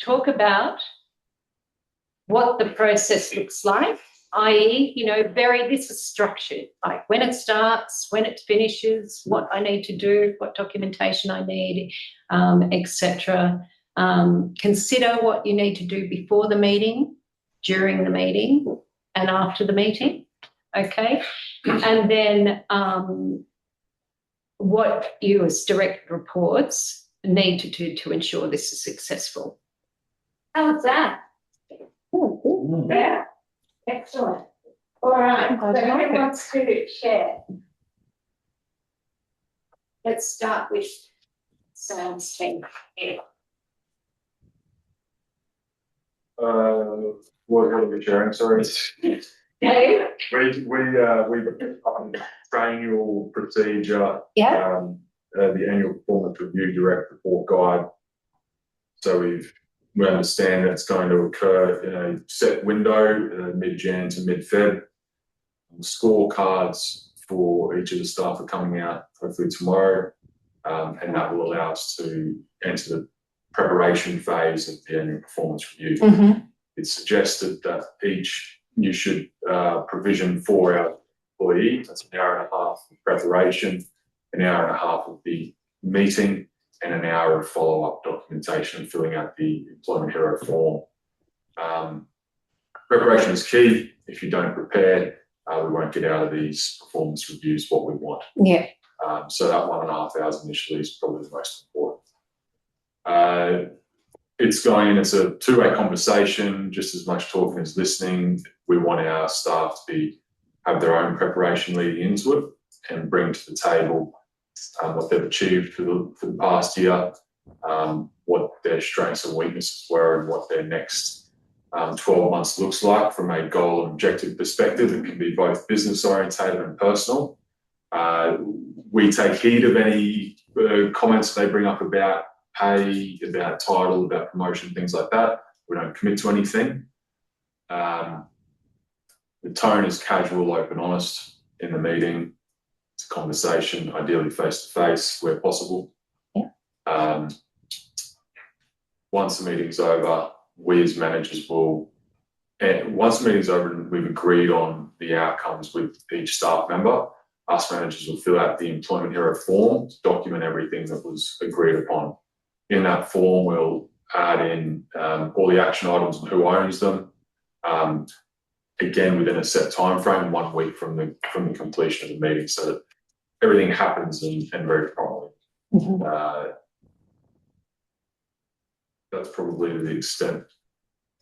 talk about what the process looks like, i.e., this is structured, like when it starts, when it finishes, what I need to do, what documentation I need, etc. Consider what you need to do before the meeting, during the meeting, and after the meeting, okay? And then what you as direct reports need to do to ensure this is successful. How's that? Yeah, excellent. All right, so who wants to share? Let's start with Sam's team here. What are we sharing? Sorry. Dave? We triennial procedure. Yeah. The annual performance review direct report guide. So we understand that's going to occur in a set window, mid-Jan to mid-Feb. Scorecards for each of the staff are coming out hopefully tomorrow, and that will allow us to enter the preparation phase of the annual performance review. Mm-hmm. It's suggested that you should provision 4 hours employee. That's an hour and a half of preparation, an hour and a half of the meeting, and an hour of follow-up documentation and filling out the Employment Hero form. Preparation is key. If you don't prepare, we won't get out of these performance reviews what we want. Yeah. So that 1.5 hours initially is probably the most important. It's a two-way conversation, just as much talking as listening. We want our staff to have their own preparation leading into it and bring to the table what they've achieved for the past year, what their strengths and weaknesses were, and what their next 12 months looks like from a goal and objective perspective. It can be both business orientated and personal. We take heed of any comments they bring up about pay, about title, about promotion, things like that. We don't commit to anything. The tone is casual, open, honest in the meeting. It's a conversation, ideally face to face where possible. Yeah. Once the meeting's over, we as managers once the meeting's over and we've agreed on the outcomes with each staff member, us managers will fill out the Employment Hero form to document everything that was agreed upon. In that form, we'll add in all the action items and who owns them. Again, within a set time frame, 1 week from the completion of the meeting, so that everything happens and very promptly. Mm-hmm. That's probably the extent.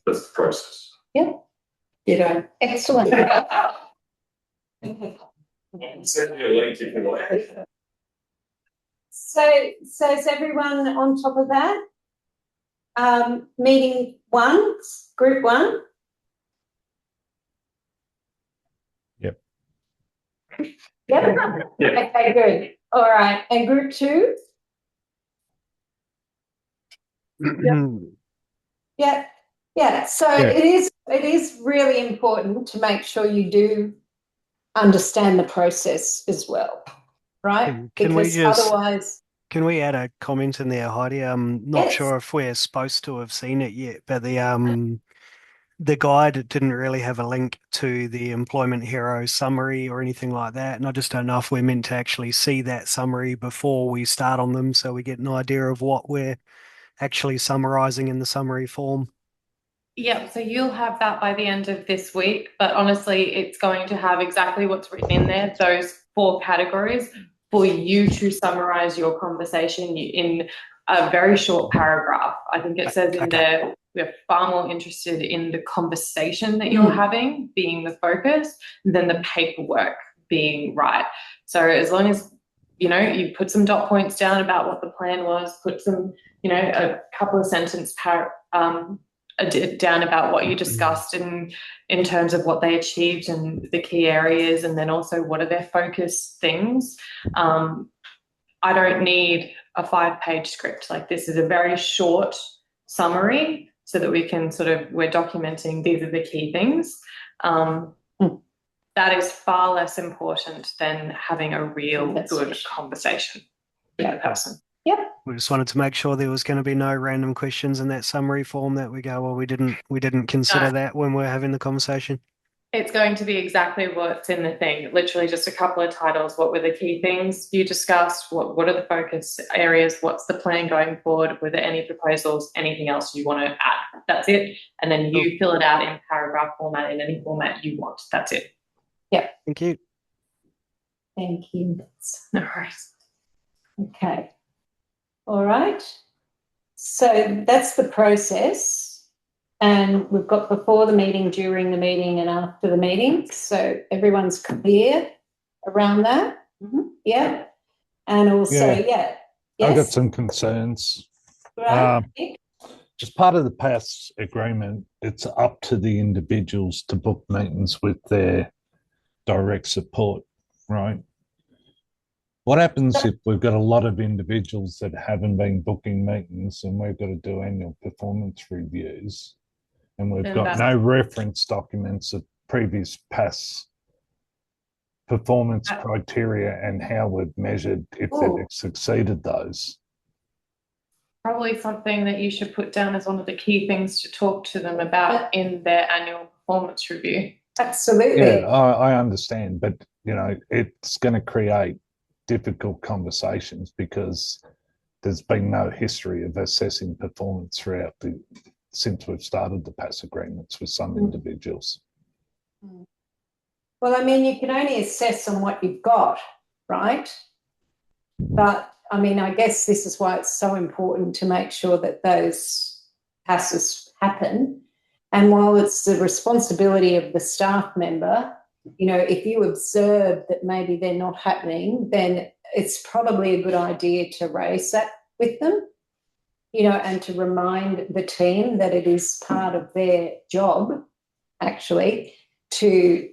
That's the process. Yeah. Excellent. Send me a link if you like. So is everyone on top of that? Meeting 1, group 1. Yep. Yep. Yeah. Okay, good. All right. And group 2? Yeah. Yeah. So Yeah. it is really important to make sure you do understand the process as well, right? Can we add a comment in there, Heidi? I'm not Yes. sure if we're supposed to have seen it yet, but the guide didn't really have a link to the Employment Hero summary or anything like that, and I just don't know if we're meant to actually see that summary before we start on them, so we get an idea of what we're actually summarising in the summary form. Yeah, so you'll have that by the end of this week, but honestly, it's going to have exactly what's written in there, those 4 categories, for you to summarise your conversation in a very short paragraph. I think it says in there, we're far more interested in the conversation that you're having being the focus than the paperwork being right. So as long as, you put some dot points down about what the plan was, put some, a couple of sentence down about what you discussed in terms of what they achieved and the key areas, and then also what are their focus things. I don't need a 5-page script. Like, this is a very short summary so that we're documenting these are the key things. That is far less important than having a real good conversation with the person. Yep. We just wanted to make sure there was going to be no random questions in that summary form that we go, well, we didn't consider No. that when we're having the conversation. It's going to be exactly what's in the thing, literally just a couple of titles. What were the key things you discussed? What are the focus areas? What's the plan going forward? Were there any proposals, anything else you want to add? That's it. And then you fill it out in paragraph format, in any format you want. That's it. Thank you. Thank you. No worries. Okay. All right. So that's the process. And we've got before the meeting, during the meeting, and after the meeting. So everyone's clear around that. Yeah. And also, I've got Yes. some concerns. Right. As part of the PAS agreement, it's up to the individuals to book meetings with their direct support, right? What happens if we've got a lot of individuals that haven't been booking meetings and we've got to do annual performance reviews and we've Then got that's- no reference documents of previous PAS performance criteria and how we've measured if they've succeeded those? Probably something that you should put down as one of the key things to talk to them about in their annual performance review. Absolutely. Yeah, I understand, but it's going to create difficult conversations because there's been no history of assessing performance since we've started the PAS agreements with some individuals. Well, I mean, you can only assess on what you've got, right? But I mean, I guess this is why it's so important to make sure that those passes happen. And while it's the responsibility of the staff member, if you observe that maybe they're not happening, then it's probably a good idea to raise that with them, and to remind the team that it is part of their job, actually, to,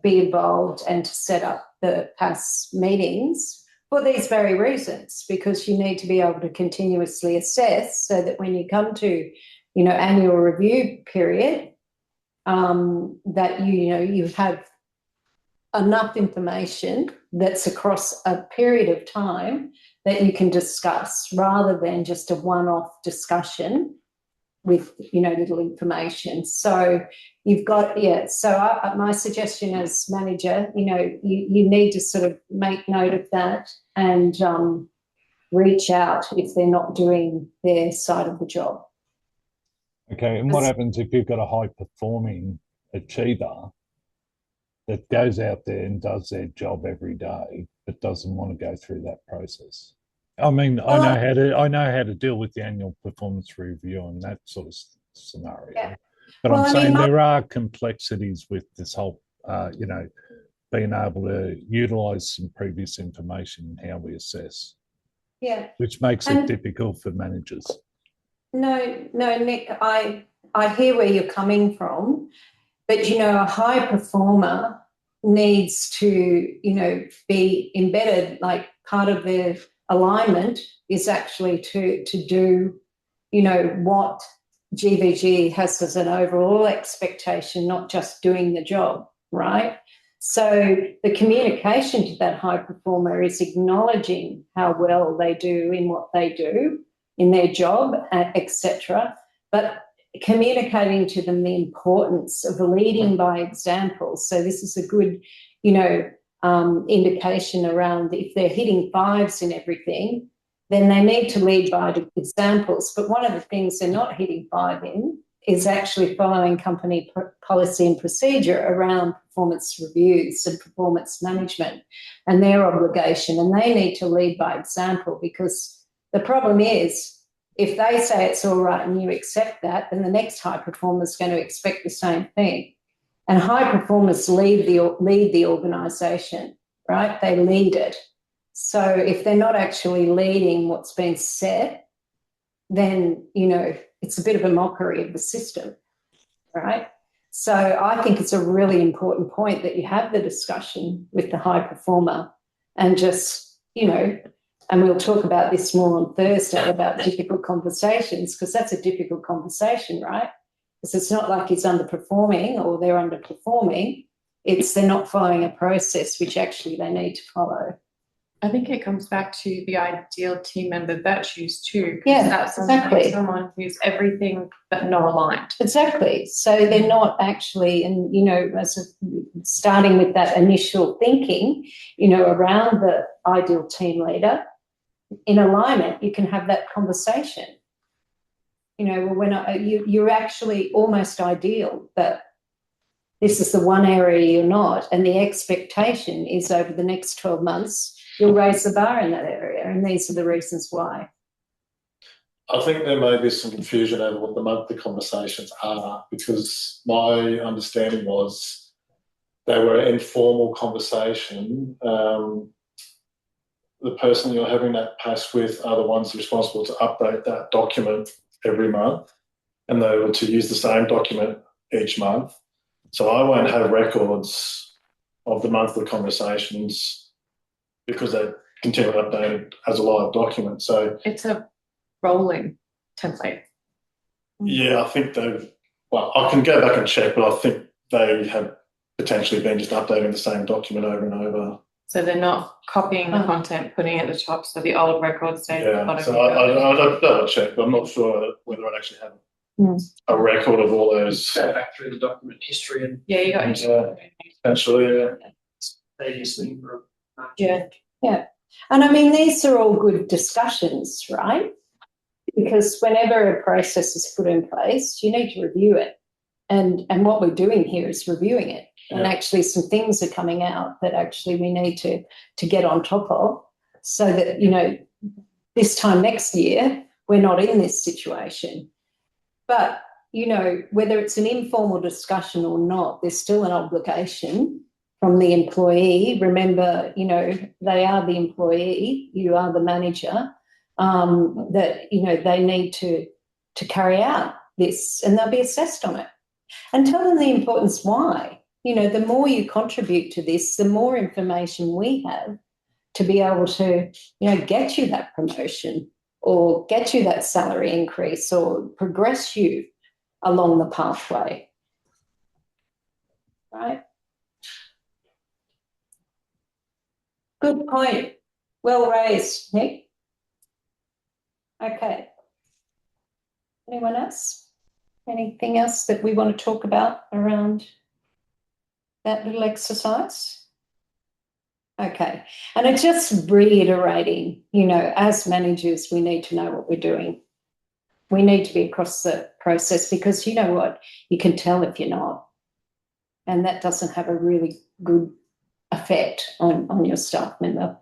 be involved and to set up the PAS meetings for these very reasons, because you need to be able to continuously assess so that when you come to, annual review period, that, you have enough information that's across a period of time that you can discuss rather than just a one-off discussion with, little information. So you've got, so my suggestion as manager, you need to sort of make note of that and reach out if they're not doing their side of the job. Okay, and what happens if you've got a high-performing achiever that goes out there and does their job every day but doesn't want to go through that process? I mean, I know how to deal with the annual performance review and that sort of scenario. Yeah. But Well, I'm I saying mean, there are complexities with this whole, being able to utilise some previous information in how we assess. Yeah. Which makes it difficult for managers. No, Nick, I hear where you're coming from, but, a high performer needs to, be embedded, like part of their alignment is actually to do, what GVG has as an overall expectation, not just doing the job, right? So the communication to that high performer is acknowledging how well they do in what they do in their job, etc. But communicating to them the importance of leading by example. So this is a good, indication around if they're hitting fives in everything, then they need to lead by examples. But one of the things they're not hitting five in is actually following company policy and procedure around performance reviews and performance management and their obligation. And they need to lead by example, because the problem is if they say it's all right and you accept that, then the next high performer is going to expect the same thing. And high performers lead the organisation, right? They lead it. So if they're not actually leading what's been set, then, it's a bit of a mockery of the system, right? So I think it's a really important point that you have the discussion with the high performer and just, and we'll talk about this more on Thursday about difficult conversations, because that's a difficult conversation, right? Because it's not like he's underperforming or they're underperforming. It's they're not following a process which actually they need to follow. I think it comes back to the ideal team member virtues too. 'Cause Yeah, that's exactly. someone who's everything but not aligned. Exactly. So they're not actually, and starting with that initial thinking, around the ideal team leader, in alignment, you can have that conversation. You're actually almost ideal, but this is the one area you're not, and the expectation is over the next 12 months, you'll raise the bar in that area, and these are the reasons why. I think there may be some confusion over what the monthly conversations are, because my understanding was they were an informal conversation. The person you're having that pass with are the ones responsible to update that document every month, and they were to use the same document each month. So I won't have records of the monthly conversations because they continue updated as a live document. So It's a rolling template. yeah, I think I can go back and check, but I think they have potentially been just updating the same document over and over. So they're not copying the Oh. content, putting it at the top, so the old records stay at the Yeah, bottom. so I'll double check, but I'm not sure whether I actually have a record of all those. Go back through the document history and Yeah, you got Potentially, previously. Yeah. And I mean, these are all good discussions, right? Because whenever a process is put in place, you need to review it. And what we're doing here is reviewing it. And Yeah. actually some things are coming out that actually we need to get on top of, so that, this time next year, we're not in this situation. But, whether it's an informal discussion or not, there's still an obligation from the employee. Remember, they are the employee, you are the manager, that, they need to carry out this, and they'll be assessed on it. And tell them the importance why. The more you contribute to this, the more information we have to be able to, get you that promotion or get you that salary increase or progress you along the pathway. Right? Good point. Well raised, Nick. Okay. Anyone else? Anything else that we want to talk about around that little exercise? Okay. And it's just reiterating, as managers, we need to know what we're doing. We need to be across the process, because you know what? You can tell if you're not. And that doesn't have a really good effect on your staff member.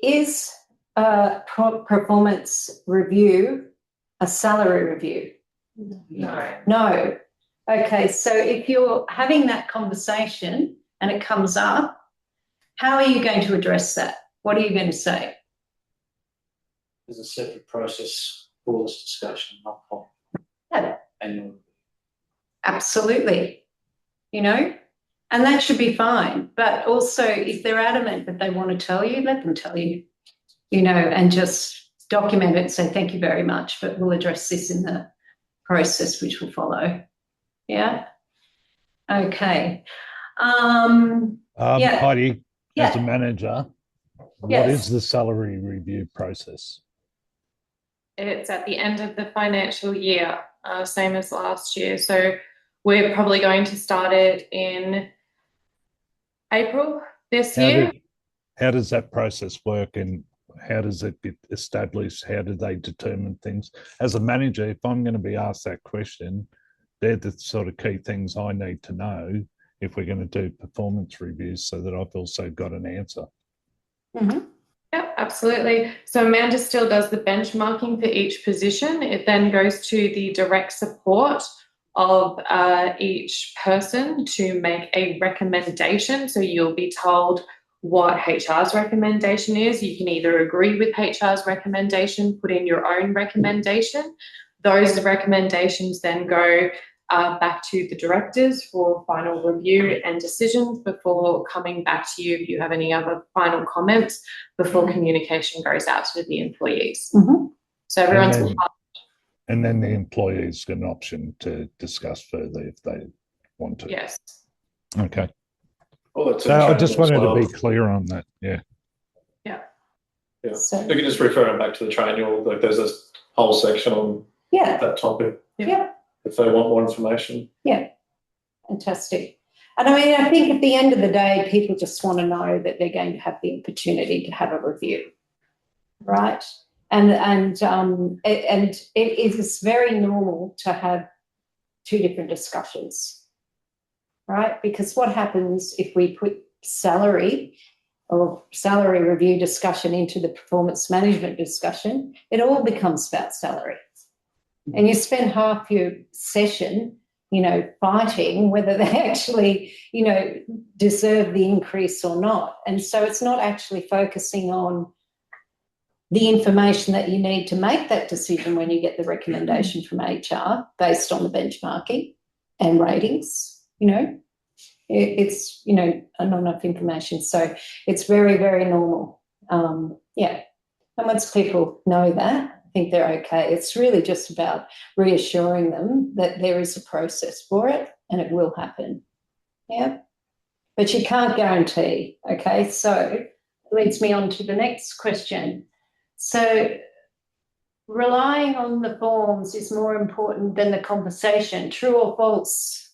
Is a performance review a salary review? No. Okay, so if you're having that conversation and it comes up, how are you going to address that? What are you going to say? There's a separate process for this discussion, not for Yeah. annual. Absolutely. And that should be fine. But also, if they're adamant that they want to tell you, let them tell you, and just document it, say thank you very much, but we'll address this in the process which will follow. Yeah. Okay. Yeah. Heidi, Yeah. as a manager, what Yes. is the salary review process? It's at the end of the financial year, same as last year. So we're probably going to start it in April this year. How does that process work, and how does it get established? How do they determine things? As a manager, if I'm going to be asked that question, they're the sort of key things I need to know if we're going to do performance reviews, so that I've also got an answer. Mm-hmm. Yeah, absolutely. So Amanda still does the benchmarking for each position. It then goes to the direct support of each person to make a recommendation. So you'll be told what HR's recommendation is. You can either agree with HR's recommendation, put in your own recommendation. Those recommendations then go back to the directors for final review and decisions before coming back to you if you have any other final comments before communication goes out to the employees. Mm-hmm. So everyone's And then the employees get an option to discuss further if they want to. yes. Okay. All that's So I in just training as wanted to be well. clear on that. Yeah. Yeah. So, You can just refer them back to the training, like there's this whole section on yeah, that topic yeah, if they want more information. fantastic. And I mean, I think at the end of the day, people just want to know that they're going to have the opportunity to have a review, right? And it is very normal to have two different discussions, right? Because what happens if we put salary or salary review discussion into the performance management discussion, it all becomes about salary. And you spend half your session, fighting whether they actually, deserve the increase or not. And so it's not actually focusing on the information that you need to make that decision when you get the recommendation from HR based on the benchmarking and ratings, it's, not enough information. So it's very, very normal. And once people know that, I think they're okay. It's really just about reassuring them that there is a process for it and it will happen. Yeah. But you can't guarantee. Okay. So it leads me on to the next question. So relying on the forms is more important than the conversation. True or false?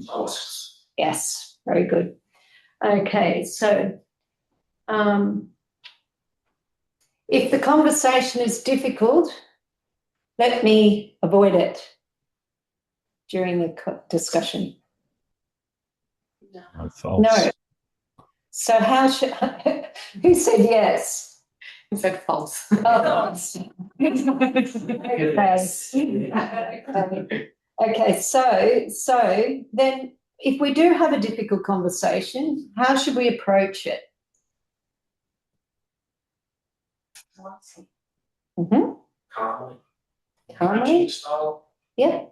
False. Yes, very good. Okay, so if the conversation is difficult, let me avoid it during the discussion. No, false. No. So how should who said yes? He said false. Oh, okay, so then if we do have a difficult conversation, how should we approach it? Mm-hmm. Calmly. Calmly? Coaching style. Yeah,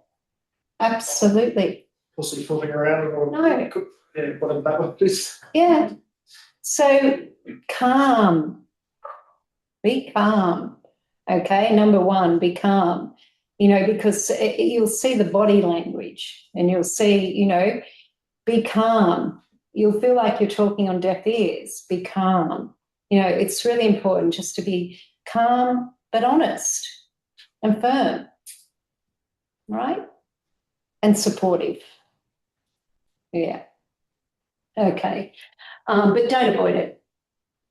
absolutely. Pussyfooting around. Or, No. Yeah, whatever that one is. Yeah. So calm. Be calm. Okay, number one, be calm. Because you'll see the body language and you'll see, be calm. You'll feel like you're talking on deaf ears. Be calm. It's really important just to be calm but honest and firm, right? And supportive. Yeah. Okay. But don't avoid it,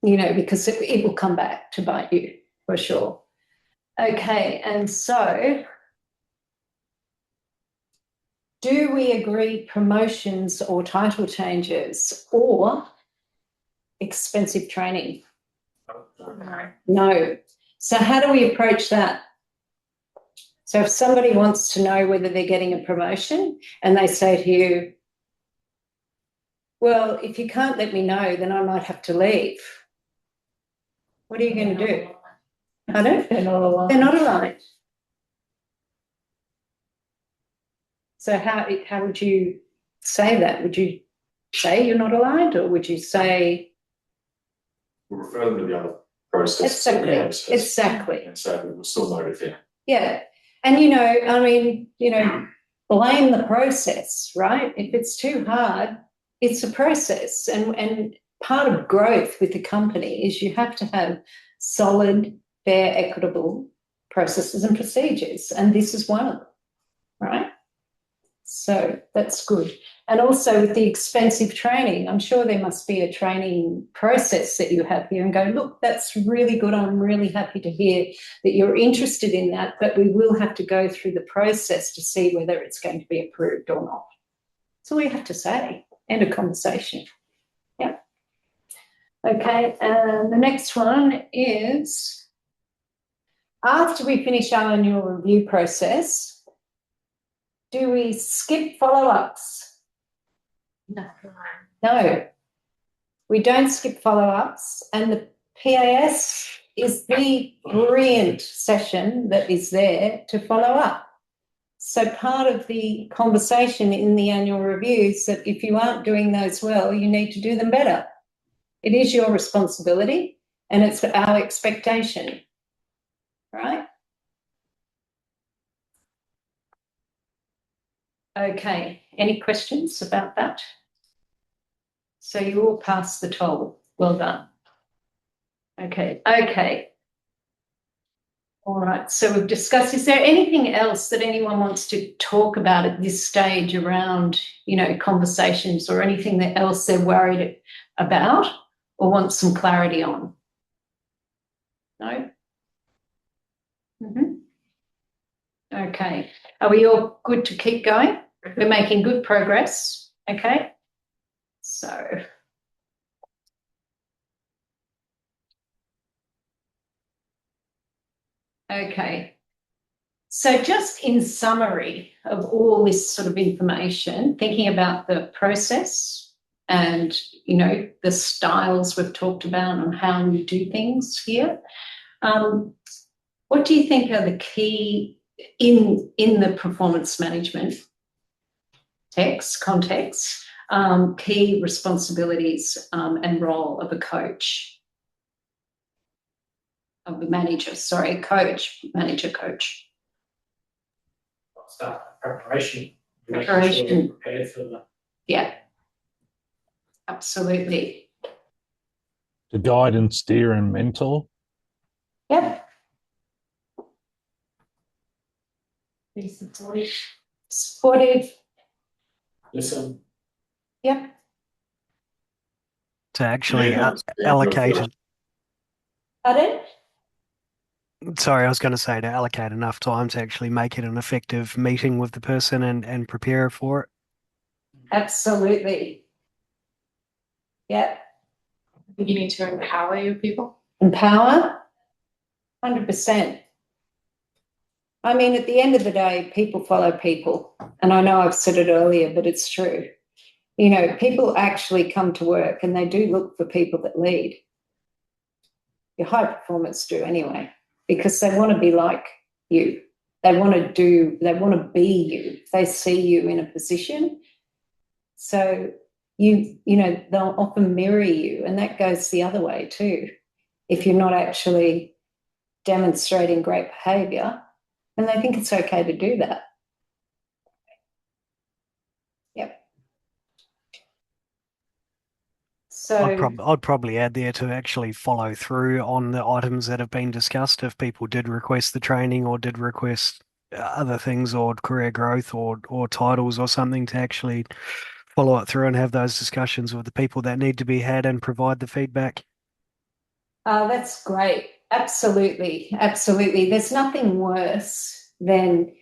because it will come back to bite you for sure. Okay, and so do we agree promotions or title changes or expensive training? No. So how do we approach that? So if somebody wants to know whether they're getting a promotion and they say to you, well, if you can't let me know, then I might have to leave. What are you going to do? Pardon? They're not aligned. They're not aligned. So how would you say that? Would you say you're not aligned, or would you say? We'll refer them to the other process. Exactly. And so we'll still note it there. Yeah. And, blame the process, right? If it's too hard, it's a process. And part of growth with the company is you have to have solid, fair, equitable processes and procedures. And this is one of them, right? So that's good. And also with the expensive training, I'm sure there must be a training process that you have here and go, look, that's really good. I'm really happy to hear that you're interested in that, but we will have to go through the process to see whether it's going to be approved or not. So we have to say, end of conversation. Yeah. Okay, and the next one is, after we finish our annual review process, do we skip follow-ups? No, we don't skip follow-ups, and the PAS is the brilliant session that is there to follow up. So part of the conversation in the annual review is that if you aren't doing those well, you need to do them better. It is your responsibility and it's our expectation, right? Okay, any questions about that? So you all passed the toll. Well done. Okay. All right, so we've discussed, is there anything else that anyone wants to talk about at this stage around, conversations or anything else they're worried about or want some clarity on? No? Okay, are we all good to keep going? We're making good progress, okay? So... Okay. So just in summary of all this sort of information, thinking about the process and, the styles we've talked about and how we do things here, what do you think are the key in the performance management context, key responsibilities and role of a coach? Of the manager, coach. Start preparation. Preparation. Making sure you're prepared for the. Yeah, absolutely. To guide and steer and mentor. Yep. Be supportive. Supportive. Listen. Yep. To actually Yeah, allocate it. Pardon? Sorry, I was going to say to allocate enough time to actually make it an effective meeting with the person and prepare for it. Absolutely. Yeah. You need to empower your people. Empower? 100%. I mean, at the end of the day, people follow people. And I know I've said it earlier, but it's true. People actually come to work and they do look for people that lead. Your high performers do anyway, because they want to be like you. They want to be you. They see you in a position. So they'll often mirror you, and that goes the other way too. If you're not actually demonstrating great behaviour, then they think it's okay to do that. Yep. So I'd probably add there to actually follow through on the items that have been discussed if people did request the training or did request other things or career growth or titles or something, to actually follow it through and have those discussions with the people that need to be had and provide the feedback. that's great. Absolutely. There's nothing worse than,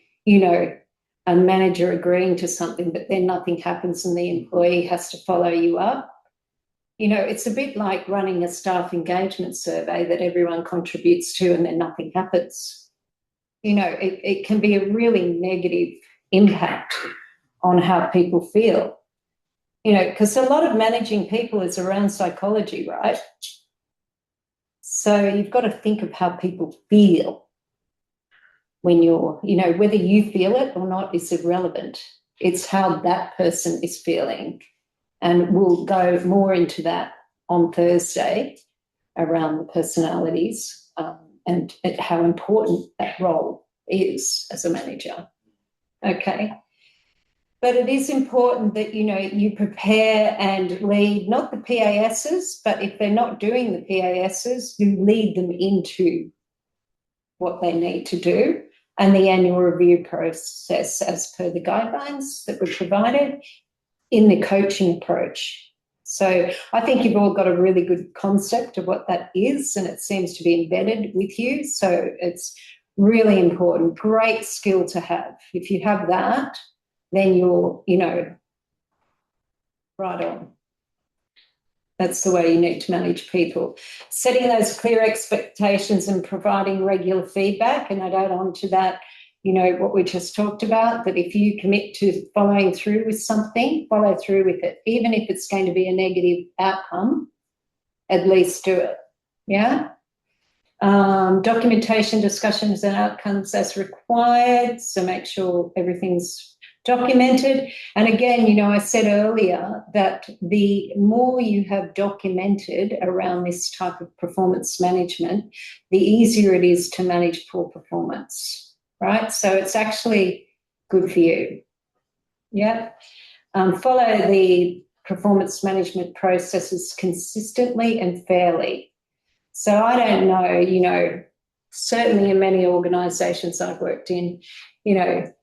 a manager agreeing to something, but then nothing happens and the employee has to follow you up. It's a bit like running a staff engagement survey that everyone contributes to and then nothing happens. It can be a really negative impact on how people feel. Because a lot of managing people is around psychology, right? So you've got to think of how people feel when you're, whether you feel it or not is irrelevant. It's how that person is feeling. And we'll go more into that on Thursday around the personalities and how important that role is as a manager. Okay. But it is important that, you prepare and lead, not the PASs, but if they're not doing the PASs, you lead them into what they need to do, and the annual review process as per the guidelines that were provided in the coaching approach. So I think you've all got a really good concept of what that is, and it seems to be embedded with you. So it's really important, great skill to have. If you have that, then you're, right on. That's the way you need to manage people. Setting those clear expectations and providing regular feedback. And I'd add on to that, what we just talked about, that if you commit to following through with something, follow through with it. Even if it's going to be a negative outcome, at least do it. Yeah? Documentation, discussions and outcomes as required. So make sure everything's documented. And again, I said earlier that the more you have documented around this type of performance management, the easier it is to manage poor performance, right? So it's actually good for you. Yeah. Follow the performance management processes consistently and fairly. So I don't know, you know, certainly in many organisations I've worked in, you know,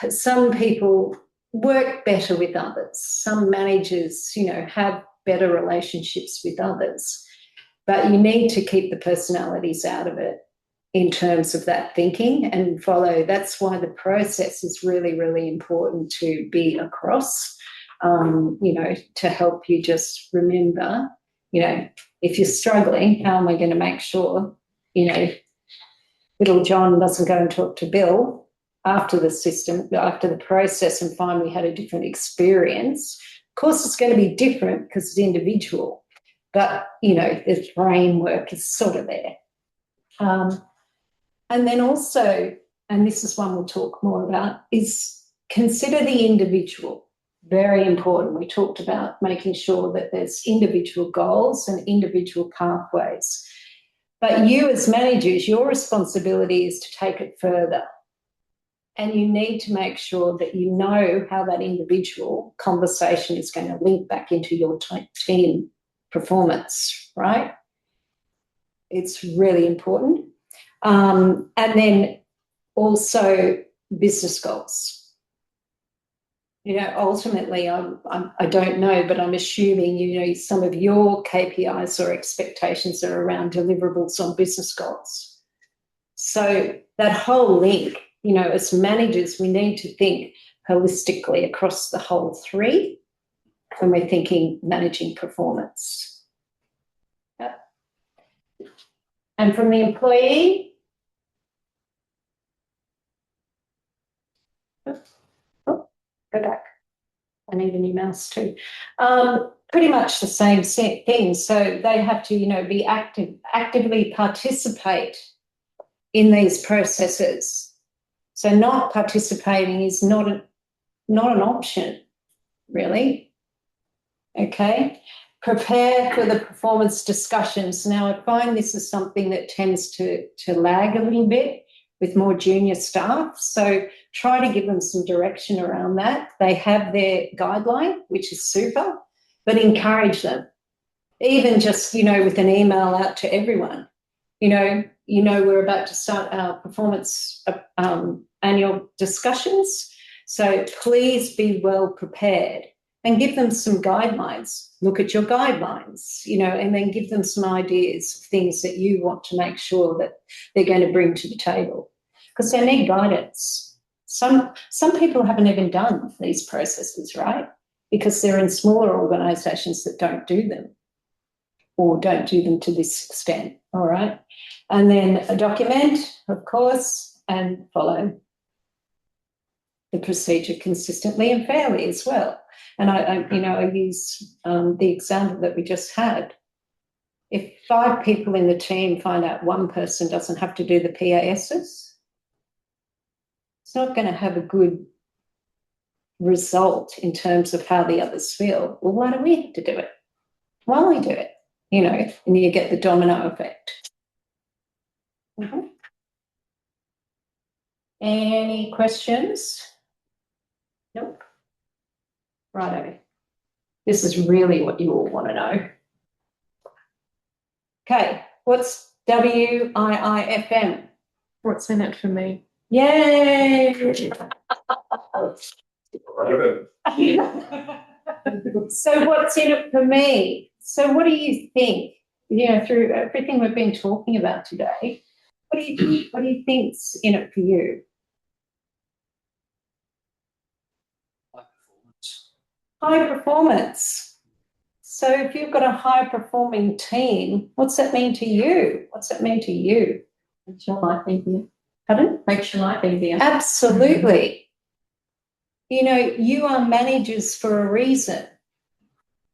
some people work better with others. Some managers, you know, have better relationships with others. But you need to keep the personalities out of it in terms of that thinking and follow. That's why the process is really, really important to be across, you know, to help you just remember, you know, if you're struggling, how am I going to make sure, you know, little John doesn't go and talk to Bill after the system, after the process and find we had a different experience. Of course, it's going to be different because it's individual, but, you know, the framework is sort of there. And then also, and this is one we'll talk more about, is consider the individual. Very important. We talked about making sure that there's individual goals and individual pathways. But you as managers, your responsibility is to take it further. And you need to make sure that you know how that individual conversation is going to link back into your team performance, right? It's really important. And then also business goals. You know, ultimately, I don't know, but I'm assuming, you know, some of your KPIs or expectations are around deliverables on business goals. So that whole link, you know, as managers, we need to think holistically across the whole three when we're thinking managing performance. Yeah. And from the employee, go back. I need a new mouse too. Pretty much the same thing. So they have to, you know, be actively participate in these processes. So not participating is not an option, really. Okay. Prepare for the performance discussions. Now, I find this is something that tends to lag a little bit with more junior staff. So try to give them some direction around that. They have their guideline, which is super, but encourage them. Even just, you know, with an email out to everyone. You know, we're about to start our performance annual discussions. So please be well prepared and give them some guidelines. Look at your guidelines, you know, and then give them some ideas of things that you want to make sure that they're going to bring to the table. Because they need guidance. Some people haven't even done these processes, right? Because they're in smaller organisations that don't do them or don't do them to this extent, all right? And then document, of course, and follow the procedure consistently and fairly as well. And I use the example that we just had. If 5 people in the team find out one person doesn't have to do the PASs, it's not going to have a good result in terms of how the others feel. Well, why do we have to do it? Why don't we do it? You know, and you get the domino effect. Mm-hmm. Any questions? Nope. Righto. This is really what you all want to know. Okay, what's WIIFM? What's in it for me? Yay! So what's in it for me? So what do you think? You know, through everything we've been talking about today, what do you think's in it for you? High performance. So if you've got a high performing team, what's that mean to you? What's that mean to you? Makes your life easier. Pardon? Makes your life easier. Absolutely. You know, you are managers for a reason.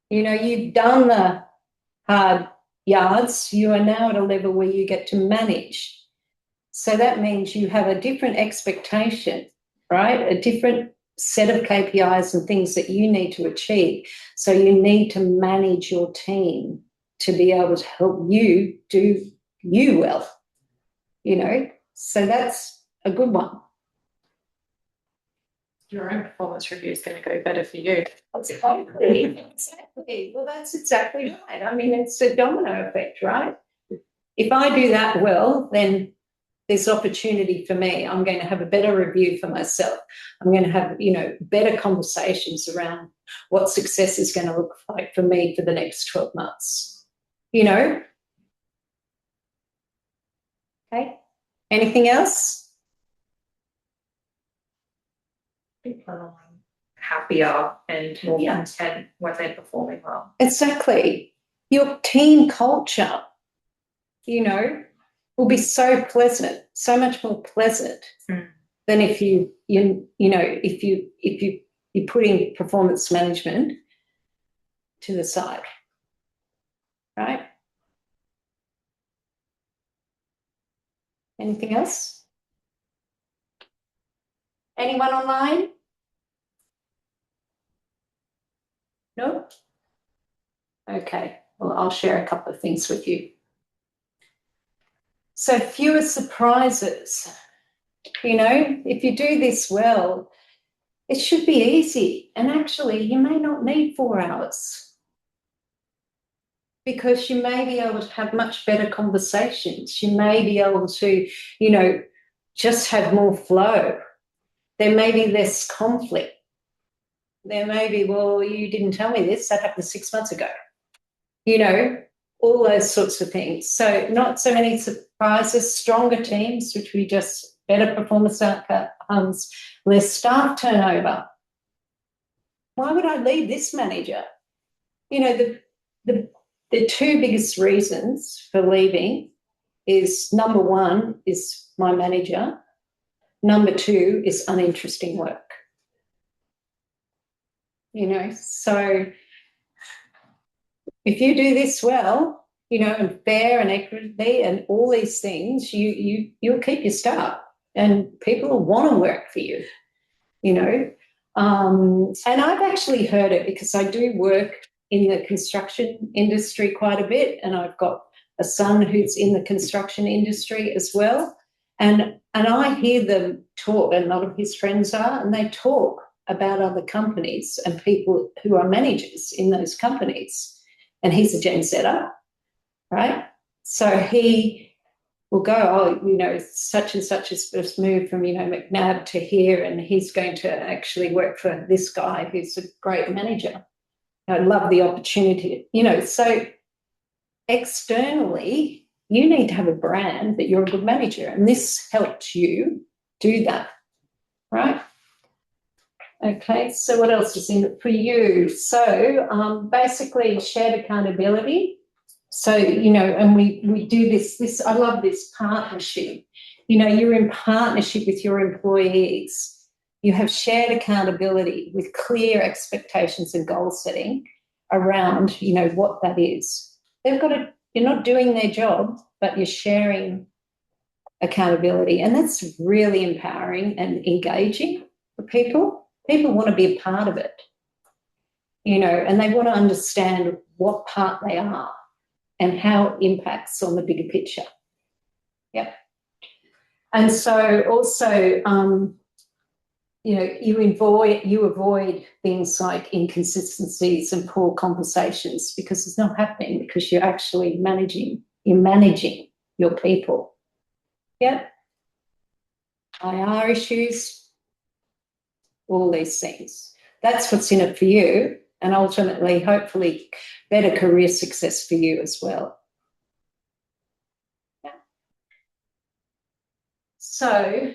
You know, you've done the hard yards. You are now at a level where you get to manage. So that means you have a different expectation, right? A different set of KPIs and things that you need to achieve. So you need to manage your team to be able to help you do you well, you know. So that's a good one. Your own performance review is going to go better for you. Exactly. Well, that's exactly right. I mean, it's a domino effect, right? If I do that well, then there's opportunity for me. I'm going to have a better review for myself. I'm going to have, better conversations around what success is going to look like for me for the next 12 months. Okay. Anything else? People are happier and more Yeah. content when they're performing well. Exactly. Your team culture, will be so pleasant, so much more pleasant than if you're putting performance management to the side, right? Anything else? Anyone online? No? Okay, well, I'll share a couple of things with you. So fewer surprises. If you do this well, it should be easy. And actually, you may not need 4 hours because you may be able to have much better conversations. You may be able to, just have more flow. There may be less conflict. There may be, well, you didn't tell me this, that happened 6 months ago. All those sorts of things. So not so many surprises, stronger teams, which we just better performance outcomes, less staff turnover. Why would I leave this manager? The 2 biggest reasons for leaving is number 1 is my manager. Number 2 is uninteresting work. So if you do this well, and fair and equity and all these things, you'll keep your staff and people will want to work for you, And I've actually heard it because I do work in the construction industry quite a bit, and I've got a son who's in the construction industry as well. And I hear them talk, and a lot of his friends are, and they talk about other companies and people who are managers in those companies. And he's a Gen Setter, right? So he will go, such and such has just moved from, McNabb to here, and he's going to actually work for this guy who's a great manager. I love the opportunity, So externally, you need to have a brand that you're a good manager, and this helped you do that, right? Okay, so what else is in it for you? So basically shared accountability. So, and we do this, I love this partnership. You're in partnership with your employees. You have shared accountability with clear expectations and goal setting around, what that is. You're not doing their job, but you're sharing accountability. And that's really empowering and engaging for people. People want to be a part of it, and they want to understand what part they are and how it impacts on the bigger picture. Yep. And so also, you avoid things like inconsistencies and poor conversations because it's not happening because you're actually managing your people. Yep. IR issues, all these things. That's what's in it for you, and ultimately, hopefully, better career success for you as well. Yeah. So,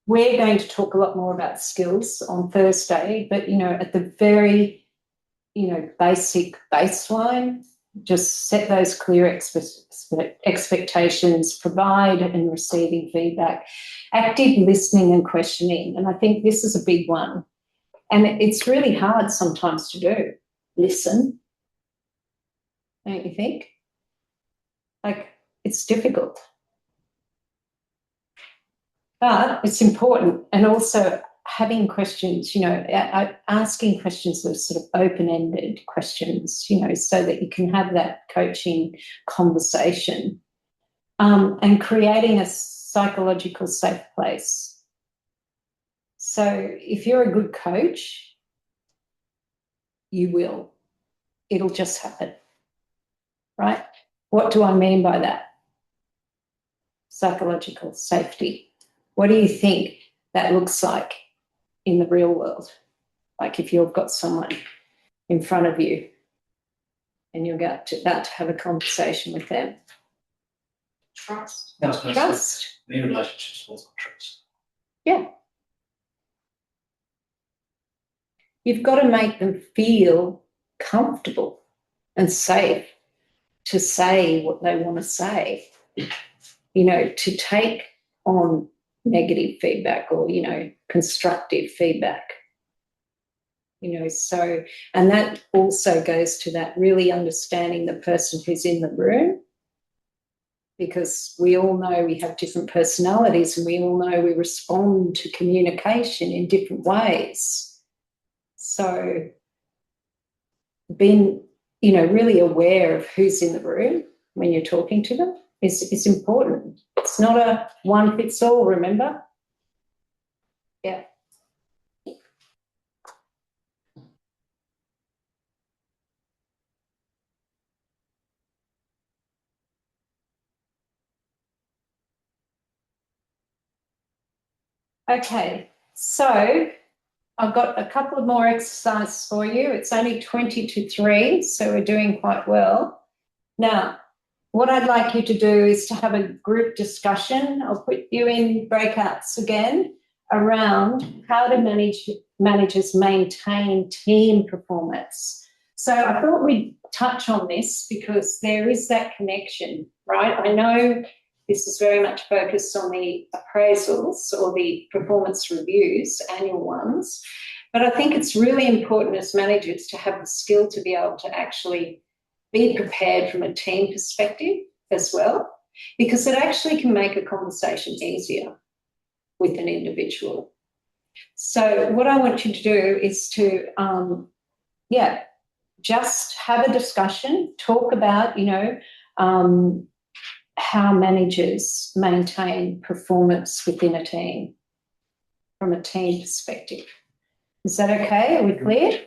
we're going to talk a lot more about skills on Thursday, but, at the very, basic baseline, just set those clear expectations, provide and receiving feedback, active listening and questioning. And I think this is a big one. And it's really hard sometimes to do. Listen, don't you think? It's difficult. But it's important. And also having questions, asking questions that are sort of open-ended questions, so that you can have that coaching conversation, and creating a psychological safe place. So if you're a good coach, you will. It'll just happen, right? What do I mean by that? Psychological safety. What do you think that looks like in the real world? Like if you've got someone in front of you and you're about to have a conversation with them. Trust. Trust. Any relationships built on trust. Yeah. You've got to make them feel comfortable and safe to say what they want to say, you know, to take on negative feedback or, you know, constructive feedback. You know, so, and that also goes to that really understanding the person who's in the room, because we all know we have different personalities and we all know we respond to communication in different ways. So being, you know, really aware of who's in the room when you're talking to them is important. It's not a one fits all, remember? Yeah. Okay, so I've got a couple of more exercises for you. It's only 20 to 3, so we're doing quite well. Now, what I'd like you to do is to have a group discussion. I'll put you in breakouts again around how do managers maintain team performance. So I thought we'd touch on this because there is that connection, right? I know this is very much focused on the appraisals or the performance reviews, annual ones, but I think it's really important as managers to have the skill to be able to actually be prepared from a team perspective as well, because it actually can make a conversation easier with an individual. So what I want you to do is to, just have a discussion, talk about, you know, how managers maintain performance within a team from a team perspective. Is that okay? Are we clear?